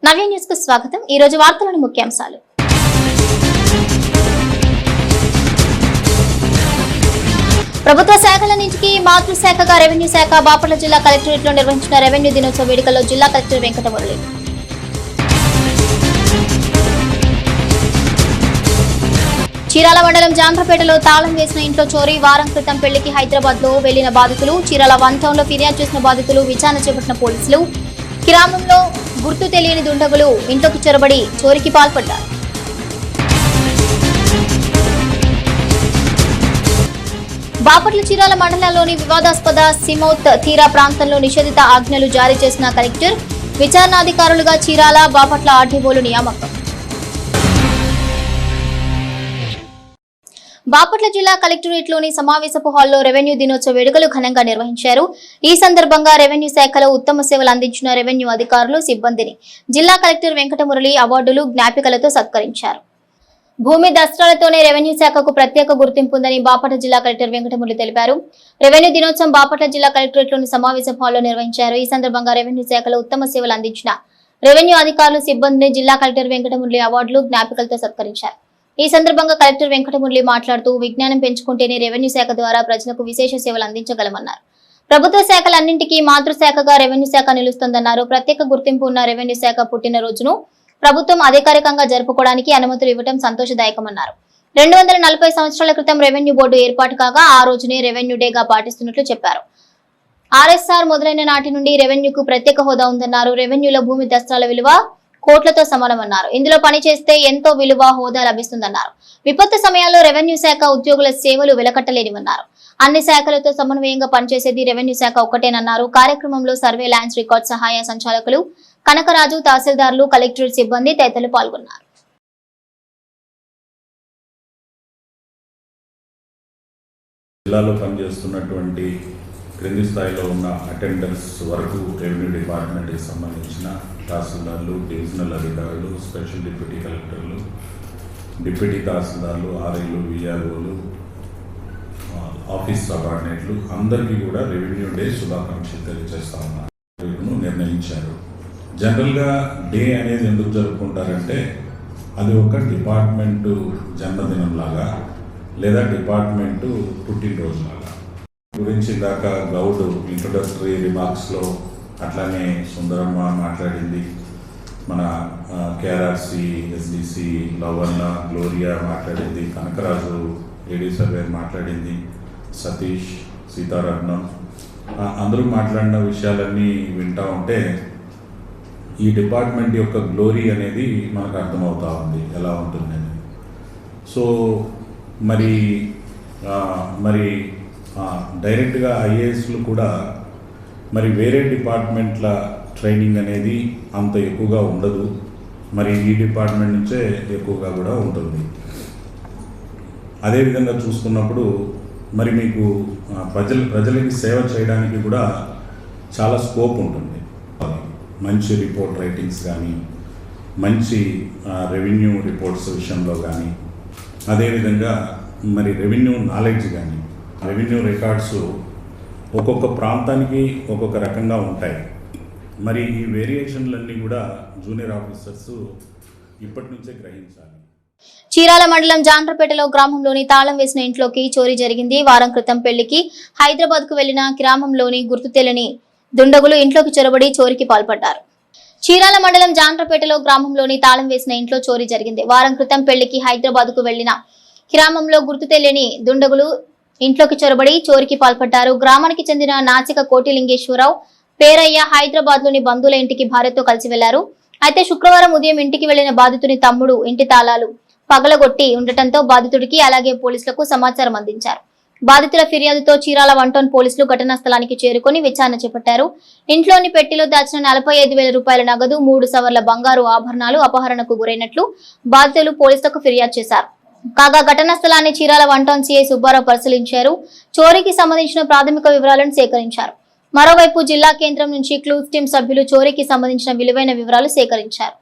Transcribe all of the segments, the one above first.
నవ్య news కు స్వాగతం। ఈ రోజు వార్తలోని ముఖ్యాంశాలు। ప్రభుత్వ శాఖల నుంచి మాతృశాఖగా రెవెన్యూ శాఖ బాపట్ల జిల్లా కలెక్టరేట్ లో నిర్వహించిన రెవెన్యూ దినోత్సవ వేడుకల్లో జిల్లా కలెక్టర్ వెంకటమురళి। చీరాల మండలం జాండ్రపేటలో తాళం వేసిన ఇంట్లో చోరీ। వారం క్రితం పెళ్లికి హైదరాబాద్ లో వెళ్లిన బాధితులు। చీరాల 1 టౌన్ లో ఫిర్యాదు చేసిన బాధితులు విచారణ చేపట్టిన పోలీసులు। గ్రామంలో గుర్తు తెలియని దుండగులు ఇంట్లోకి చొరబడి చోరీకి పాల్పడ్డారు। బాపట్ల చీరాల మండలంలోని వివాదాస్పద సిమౌత్ తీరా ప్రాంతంలో నిషేధిత ఆజ్ఞలు జారీ చేసిన కలెక్టర్। విచారణాధికారులుగా చీరాల బాపట్ల ఆర్డీఓలు నియామకం। బాపట్ల జిల్లా కలెక్టరేట్ లోని సమావేశపు హాల్లో రెవెన్యూ దినోత్సవ వేడుకలు ఘనంగా నిర్వహించారు। ఈ సందర్భంగా రెవెన్యూ శాఖలో ఉత్తమ సేవలు అందించిన రెవెన్యూ అధికారులు సిబ్బందిని జిల్లా కలెక్టర్ వెంకటమురళి అవార్డులు జ్ఞాపికలతో సత్కరించారు। భూమి దస్త్రాలతోనే రెవెన్యూ శాఖకు ప్రత్యేక గుర్తింపు ఉందని బాపట్ల జిల్లా కలెక్టర్ వెంకటమురళి తెలిపారు। రెవెన్యూ దినోత్సవం బాపట్ల జిల్లా కలెక్టరేట్ లోని సమావేశపు హాల్లో నిర్వహించారు। ఈ సందర్భంగా రెవెన్యూ శాఖలో ఉత్తమ సేవలు అందించిన రెవెన్యూ అధికారులు సిబ్బందిని జిల్లా కలెక్టర్ వెంకటమురళి అవార్డులు జ్ఞాపికలతో సత్కరించారు। ఈ సందర్భంగా కలెక్టర్ వెంకటమురళి మాట్లాడుతూ విజ్ఞానం పెంచుకుంటేనే రెవెన్యూ శాఖ ద్వారా ప్రజలకు విశేష సేవలు అందించగలమన్నారు। ప్రభుత్వ శాఖలన్నింటికీ మాతృశాఖగా రెవెన్యూ శాఖ నిలుస్తుందన్నారు। ప్రత్యేక గుర్తింపు ఉన్న రెవెన్యూ శాఖ పుట్టినరోజును ప్రభుత్వం అధికారికంగా జరుపుకోవడానికి అనుమతులు ఇవ్వడం సంతోషదాయకమన్నారు। 240 సంవత్సరాల క్రితం రెవెన్యూ బోర్డు ఏర్పాటు కాగా ఆ రోజునే రెవెన్యూ డేగా పాటిస్తున్నట్లు చెప్పారు। ఆర్ఎస్ఆర్ మొదలైన నాటి నుండి రెవెన్యూకు ప్రత్యేక హోదా ఉందన్నారు। రెవెన్యూలో భూమి దస్త్రాల విలువ కోట్లతో సమానమన్నారు। ఇందులో పనిచేస్తే ఎంతో విలువ హోదా లభిస్తుందన్నారు। విపత్తు సమయాల్లో రెవెన్యూ శాఖ ఉద్యోగుల సేవలు వెలకట్టలేనివన్నారు। అన్ని శాఖలతో సమన్వయంగా పనిచేసేది రెవెన్యూ శాఖ ఒక్కటేనన్నారు। కార్యక్రమంలో సర్వే ల్యాండ్స్ రికార్డ్ సహాయ సంచాలకులు కనకరాజు, తహసీల్దార్లు, కలెక్టరేట్ సిబ్బంది తదితరులు పాల్గొన్నారు। జిల్లాలో పనిచేస్తున్నటువంటి క్రింది స్థాయిలో ఉన్న అటెండర్స్ వరకు రెవెన్యూ డిపార్ట్మెంట్కి సంబంధించిన తహసీల్దార్లు, డివిజనల్ అధికారులు, స్పెషల్ డిప్యూటీ కలెక్టర్లు, డిప్యూటీ తహసీల్దార్లు, ఆర్ఐలు, విఆర్ఓలు, ఆఫీస్ సబార్డినేట్లు అందరికీ కూడా రెవెన్యూ డే శుభాకాంక్షలు తెలియజేస్తా ఉన్నారు నిర్ణయించారు। జనరల్గా డే అనేది ఎందుకు జరుపుకుంటారంటే అది ఒక డిపార్ట్మెంటు జన్మదినం లాగా లేదా డిపార్ట్మెంటు పుట్టినరోజు లాగా గురించి దాకా గౌడ్ ఇంట్రొడక్టరీ రిమార్క్స్లో అట్లానే సుందరమ్మ మాట్లాడింది, మన కేఆర్ఆర్సి ఎస్డిసి లవన్న గ్లోరియా మాట్లాడింది, కనకరాజు లేడీ సర్వేర్ మాట్లాడింది, సతీష్, సీతారత్నం అందరూ మాట్లాడిన విషయాలన్నీ వింటూ ఉంటే ఈ డిపార్ట్మెంట్ యొక్క గ్లోరీ అనేది మనకు అర్థమవుతూ ఉంది ఎలా ఉంటుందని। సో మరి డైరెక్ట్గా ఐఏఎస్లు కూడా మరి వేరే డిపార్ట్మెంట్ల ట్రైనింగ్ అనేది అంత ఎక్కువగా ఉండదు, మరి ఈ డిపార్ట్మెంట్ నుంచే ఎక్కువగా కూడా ఉంటుంది। అదేవిధంగా చూసుకున్నప్పుడు మరి మీకు ప్రజలకి సేవ చేయడానికి కూడా చాలా స్కోప్ ఉంటుంది। మంచి రిపోర్ట్ రైటింగ్స్ కానీ, మంచి రెవెన్యూ రిపోర్ట్స్ విషయంలో కానీ, అదేవిధంగా మరి రెవెన్యూ నాలెడ్జ్ కానీ, రెవెన్యూ రికార్డ్స్ ఒక్కొక్క ప్రాంతానికి ఒక్కొక్క రకంగా ఉంటాయి। మరి ఈ వేరియేషన్లన్నీ కూడా జూనియర్ ఆఫీసర్స్ ఇప్పటి నుంచే గ్రహించాలి। చీరాల మండలం జాండ్రపేటలో గ్రామంలోని తాళం వేసిన ఇంట్లోకి చోరీ జరిగింది। వారం క్రితం పెళ్లికి హైదరాబాద్ కు వెళ్లిన గ్రామంలోని గుర్తు తెలియని దుండగులు ఇంట్లోకి చొరబడి చోరీకి పాల్పడ్డారు। చీరాల మండలం జాండ్రపేటలో గ్రామంలోని తాళం వేసిన ఇంట్లో చోరీ జరిగింది। వారం క్రితం పెళ్లికి హైదరాబాద్ కు వెళ్లిన గ్రామంలో గుర్తు తెలియని దుండగులు ఇంట్లోకి చొరబడి చోరీకి పాల్పడ్డారు। గ్రామానికి చెందిన నాచిక కోటిలింగేశ్వరరావు పేరయ్య హైదరాబాద్ లోని బంధువుల ఇంటికి భార్యతో కలిసి వెళ్లారు। అయితే శుక్రవారం ఉదయం ఇంటికి వెళ్లిన బాధితుని తమ్ముడు ఇంటి తాళాలు పగలగొట్టి ఉండటంతో బాధితుడికి అలాగే పోలీసులకు సమాచారం అందించారు। బాధితుల ఫిర్యాదుతో చీరాల 1 టౌన్ పోలీసులు ఘటనా స్థలానికి చేరుకుని విచారణ చేపట్టారు। ఇంట్లోని పెట్టెలో దాచిన 45,000 రూపాయల నగదు, 3 సవర్ల బంగారు ఆభరణాలు అపహరణకు గురైనట్లు బాధితులు పోలీసులకు ఫిర్యాదు చేశారు। కాగా ఘటనా స్థలాన్ని చీరాల 1 టౌన్ సిఐ సుబ్బారావు పరిశీలించారు। చోరీకి సంబంధించిన ప్రాథమిక వివరాలను సేకరించారు। మరోవైపు జిల్లా కేంద్రం నుంచి క్లూస్ టీం సభ్యులు చోరీకి సంబంధించిన విలువైన వివరాలు సేకరించారు।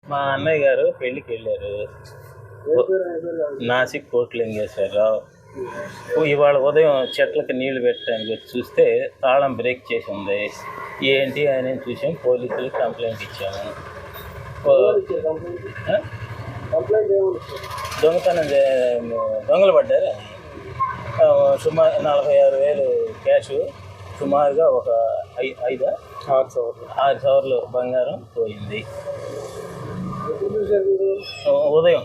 మా అన్నయ్య గారు పెళ్లికి వెళ్ళారు, నాసిక్ కోట్లింగేశ్వరరావు ఇవాళ ఉదయం చెట్లకి నీళ్లు పెట్టడానికి వచ్చి చూస్తే తాళం బ్రేక్ చేసి ఉంది. ఏంటి అని చూసాం, పోలీసులకు కంప్లైంట్ ఇచ్చాము. దొంగతనం దొంగలు పడ్డారు. సుమారు 46,000 క్యాష్, సుమారుగా ఒక 6 సవర్లు బంగారం పోయింది. ఉదయం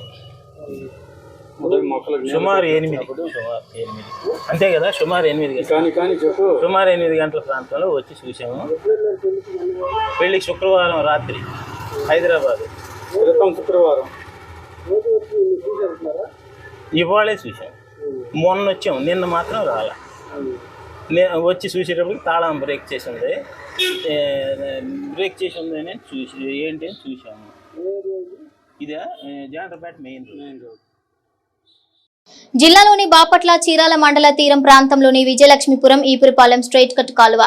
సుమారు 8 అంతే కదా, సుమారు 8 గంటల ప్రాంతంలో వచ్చి చూసాము. పెళ్ళి శుక్రవారం రాత్రి హైదరాబాద్, శుక్రవారం ఇవాళే చూసాము. మొన్న వచ్చాము, నిన్న మాత్రం రాలా. వచ్చి చూసేటప్పటికి తాళం బ్రేక్ చేసి ఉంది. అని చూసి ఏంటి అని చూసాము. ఇదే జాండ్రపేట మెయిన్ రోడ్. జిల్లాలోని బాపట్ల చీరాల మండల తీరం ప్రాంతంలోని విజయలక్ష్మీపురం ఈపురపాలెం స్ట్రైట్ కట్ కాలువ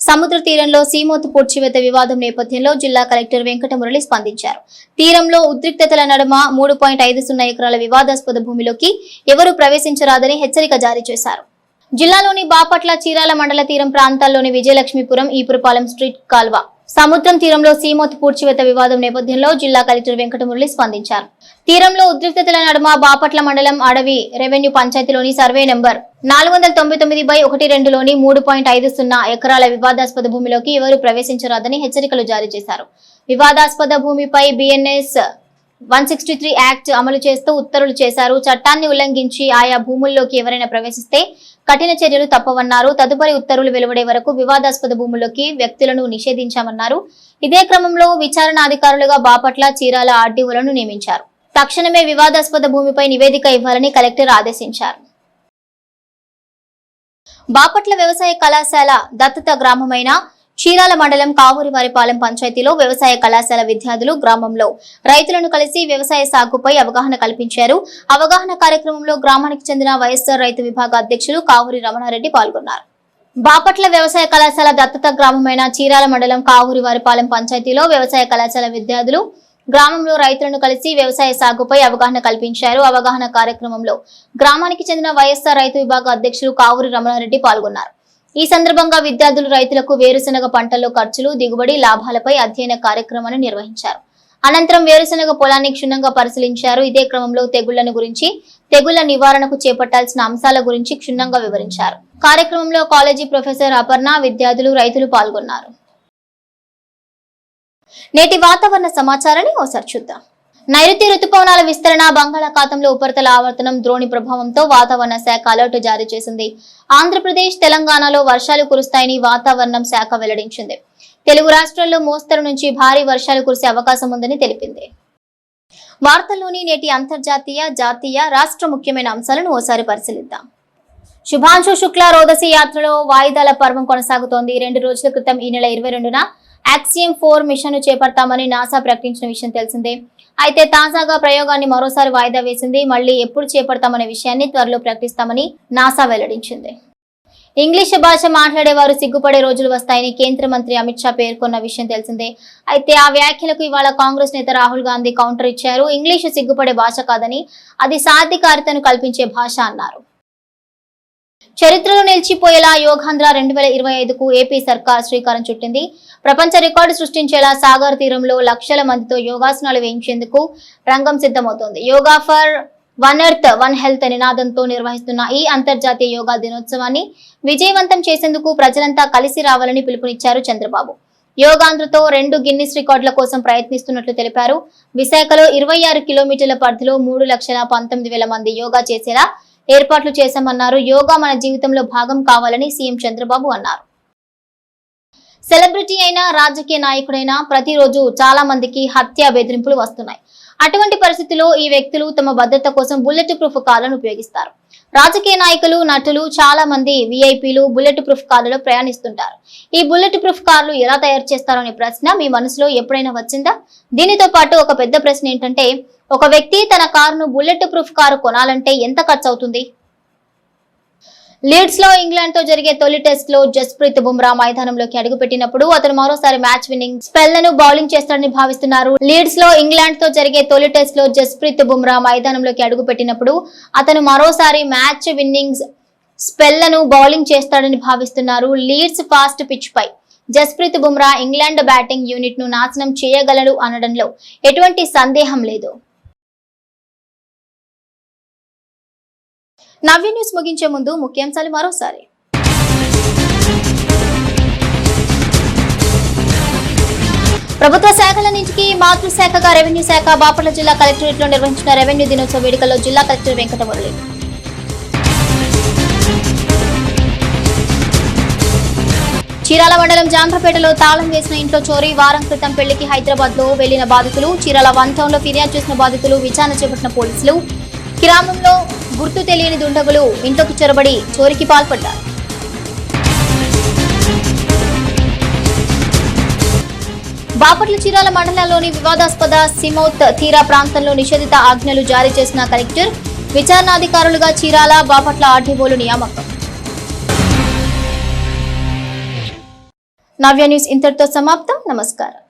సముద్ర తీరంలో సీమోతు పూడ్చివేత వివాదం నేపథ్యంలో జిల్లా కలెక్టర్ వెంకటమురళి స్పందించారు. తీరంలో ఉద్రిక్తతల నడుమ 3.50 ఎకరాల వివాదాస్పద భూమిలోకి ఎవరూ ప్రవేశించరాదని హెచ్చరిక జారీ చేశారు. జిల్లాలోని బాపట్ల చీరాల మండల తీరం ప్రాంతాల్లోని విజయలక్ష్మీపురం ఈపురపాలెం స్ట్రీట్ కాల్వ సముద్రం తీరంలో సీమోతు పూడ్చివేత వివాదం నేపథ్యంలో జిల్లా కలెక్టర్ వెంకటమురళి స్పందించారు. తీరంలో ఉద్రిక్తతల నడుమ బాపట్ల మండలం అడవి రెవెన్యూ పంచాయతీలోని సర్వే నెంబర్ 499/12లోని 3.50 ఎకరాల వివాదాస్పద భూమిలోకి ఎవరూ ప్రవేశించరాదని హెచ్చరికలు జారీ చేశారు. వివాదాస్పద భూమిపై BNS 163 యాక్ట్ అమలు చేస్తూ ఉత్తర్వులు చేశారు. చట్టాన్ని ఉల్లంఘించి ఆయా భూముల్లోకి ఎవరైనా ప్రవేశిస్తే కఠిన చర్యలు తప్పవన్నారు. తదుపరి ఉత్తర్వులు వెలువడే వరకు వివాదాస్పద భూముల్లోకి వ్యక్తులను నిషేధించామన్నారు. ఇదే క్రమంలో విచారణ అధికారులుగా బాపట్ల చీరాల ఆర్డీఓలను నియమించారు. తక్షణమే వివాదాస్పద భూమిపై నివేదిక ఇవ్వాలని కలెక్టర్ ఆదేశించారు. బాపట్ల వ్యవసాయ కళాశాల దత్తత గ్రామమైన చీరాల మండలం కావూరివారిపాలెం పంచాయతీలో వ్యవసాయ కళాశాల విద్యార్థులు గ్రామంలో రైతులను కలిసి వ్యవసాయ సాగుపై అవగాహన కల్పించారు. అవగాహన కార్యక్రమంలో గ్రామానికి చెందిన వైఎస్ఆర్ రైతు విభాగ అధ్యక్షులు కావూరి రమణారెడ్డి పాల్గొన్నారు. బాపట్ల వ్యవసాయ కళాశాల దత్తత గ్రామమైన చీరాల మండలం కావూరివారిపాలెం పంచాయతీలో వ్యవసాయ కళాశాల విద్యార్థులు గ్రామంలో రైతులను కలిసి వ్యవసాయ సాగుపై అవగాహన కల్పించారు. అవగాహన కార్యక్రమంలో గ్రామానికి చెందిన వైఎస్ఆర్ రైతు విభాగ అధ్యక్షులు కావూరి రమణారెడ్డి పాల్గొన్నారు. ఈ సందర్భంగా విద్యార్థులు రైతులకు వేరుశెనగ పంటల్లో ఖర్చులు, దిగుబడి, లాభాలపై అధ్యయన కార్యక్రమాన్ని నిర్వహించారు. అనంతరం వేరుశెనగ పొలాన్ని క్షుణ్ణంగా పరిశీలించారు. ఇదే క్రమంలో తెగుళ్లను గురించి, తెగుళ్ల నివారణకు చేపట్టాల్సిన అంశాల గురించి క్షుణ్ణంగా వివరించారు. కార్యక్రమంలో కాలేజీ ప్రొఫెసర్ అపర్ణ, విద్యార్థులు, రైతులు పాల్గొన్నారు. నేటి వాతావరణ సమాచారాన్ని ఓసారి చూద్దాం. నైరుతి రుతుపవనాల విస్తరణ, బంగాళాఖాతంలో ఉపరితల ఆవర్తనం, ద్రోణి ప్రభావంతో వాతావరణ శాఖ అలర్ట్ జారీ చేసింది. ఆంధ్రప్రదేశ్, తెలంగాణలో వర్షాలు కురుస్తాయని వాతావరణం శాఖ వెల్లడించింది. తెలుగు రాష్ట్రాల్లో మోస్తరు నుంచి భారీ వర్షాలు కురిసే అవకాశం ఉందని తెలిపింది. వార్తల్లోని నేటి అంతర్జాతీయ, జాతీయ, రాష్ట్ర ముఖ్యమైన అంశాలను ఓసారి పరిశీలిద్దాం. శుభాంశు శుక్ల రోదసి యాత్రలో వాయిదాల పర్వం కొనసాగుతోంది. 2 రోజుల క్రితం ఈ నెల 22న యాక్సియం 4 మిషన్ ను చేపడతామని నాసా ప్రకటించిన విషయం తెలిసిందే. అయితే తాజాగా ప్రయోగాన్ని మరోసారి వాయిదా వేసింది. మళ్లీ ఎప్పుడు చేపడతామనే విషయాన్ని త్వరలో ప్రకటిస్తామని నాసా వెల్లడించింది. ఇంగ్లీష్ భాష మాట్లాడేవారు సిగ్గుపడే రోజులు వస్తాయని కేంద్ర మంత్రి అమిత్ షా పేర్కొన్న విషయం తెలిసిందే. అయితే ఆ వ్యాఖ్యలకు ఇవాళ కాంగ్రెస్ నేత రాహుల్ గాంధీ కౌంటర్ ఇచ్చారు. ఇంగ్లీషు సిగ్గుపడే భాష కాదని, అది సాధికారితను కల్పించే భాష అన్నారు. చరిత్రలో నిలిచిపోయేలా యోగాంధ్ర 2025కు ఏపీ సర్కార్ శ్రీకారం చుట్టింది. ప్రపంచ రికార్డు సృష్టించేలా సాగర్ తీరంలో లక్షల మందితో యోగాసనాలు వేయించేందుకు రంగం సిద్ధమవుతోంది. Yoga for one earth one health నినాదంతో నిర్వహిస్తున్న ఈ అంతర్జాతీయ యోగా దినోత్సవాన్ని విజయవంతం చేసేందుకు ప్రజలంతా కలిసి రావాలని పిలుపునిచ్చారు చంద్రబాబు. యోగాంధ్రతో 2 గిన్నిస్ రికార్డుల కోసం ప్రయత్నిస్తున్నట్లు తెలిపారు. విశాఖలో 26 కిలోమీటర్ల పరిధిలో 3,19,000 మంది యోగా చేసేలా ఏర్పాట్లు చేశామన్నారు. యోగా మన జీవితంలో భాగం కావాలని సీఎం చంద్రబాబు అన్నారు. సెలబ్రిటీ అయినా, రాజకీయ నాయకుడైనా ప్రతిరోజు చాలా మందికి హత్య బెదిరింపులు వస్తున్నాయి. అటువంటి పరిస్థితుల్లో ఈ వ్యక్తులు తమ భద్రత కోసం బుల్లెట్ ప్రూఫ్ కార్లను ఉపయోగిస్తారు. రాజకీయ నాయకులు, నటులు, చాలా మంది విఐపీలు బుల్లెట్ ప్రూఫ్ కార్లలో ప్రయాణిస్తుంటారు. ఈ బుల్లెట్ ప్రూఫ్ కార్లు ఎలా తయారు చేస్తారో అనే ప్రశ్న మీ మనసులో ఎప్పుడైనా వచ్చిందా? దీనితో పాటు ఒక పెద్ద ప్రశ్న ఏంటంటే, ఒక వ్యక్తి తన కారును బుల్లెట్ ప్రూఫ్ కారు కొనాలంటే ఎంత ఖర్చు అవుతుంది? లీడ్స్ లో ఇంగ్లాండ్ తో జరిగే తొలి టెస్ట్ లో జస్ప్రీత్ బుమ్రా మైదానంలోకి అడుగుపెట్టినప్పుడు అతను మరోసారి మ్యాచ్ విన్నింగ్ స్పెల్ లను బౌలింగ్ చేస్తాడని భావిస్తున్నారు. లీడ్స్ లో ఇంగ్లాండ్ తో జరిగే తొలి టెస్ట్ లో జస్ప్రీత్ బుమ్రా మైదానంలోకి అడుగుపెట్టినప్పుడు అతను మరోసారి మ్యాచ్ విన్నింగ్ స్పెల్ లను బౌలింగ్ చేస్తాడని భావిస్తున్నారు. లీడ్స్ ఫాస్ట్ పిచ్ పై Jasprit Bumrah England batting unit ను నాశనం చేయగలడు అనడంలో ఎటువంటి సందేహం లేదు. నవ్య న్యూస్ ముగించే ముందు ముఖ్యాంశాలు మరోసారి. ప్రభుత్వ శాఖలన్నింటికీ మాతృశాఖగా రెవెన్యూ శాఖ బాపట్ల జిల్లా కలెక్టరేట్ లో నిర్వహించిన రెవెన్యూ దినోత్సవ వేడుకల్లో జిల్లా కలెక్టర్ వెంకటమురళి. చీరాల మండలం జాండ్రపేటలో తాళం వేసిన ఇంట్లో చోరీ. వారం క్రితం పెళ్లికి హైదరాబాద్ లో వెళ్లిన బాధితులు. చీరాల 1 టౌన్ లో ఫిర్యాదు చేసిన బాధితులు. విచారణ చేపట్టిన పోలీసులు. గ్రామంలో గుర్తు తెలియని దుండగులు ఇంట్లోకి చొరబడి చోరీకి పాల్పడ్డారు. బాపట్ల చీరాల మండలంలోని వివాదాస్పద సిమౌత్ తీరా ప్రాంతంలో నిషేధిత ఆజ్ఞలు జారీ చేసిన కలెక్టర్. విచారణాధికారులుగా చీరాల బాపట్ల ఆర్డీఓలు నియామకం. నవ్య న్యూస్ ఇంతటితో సమాప్తం. నమస్కారం.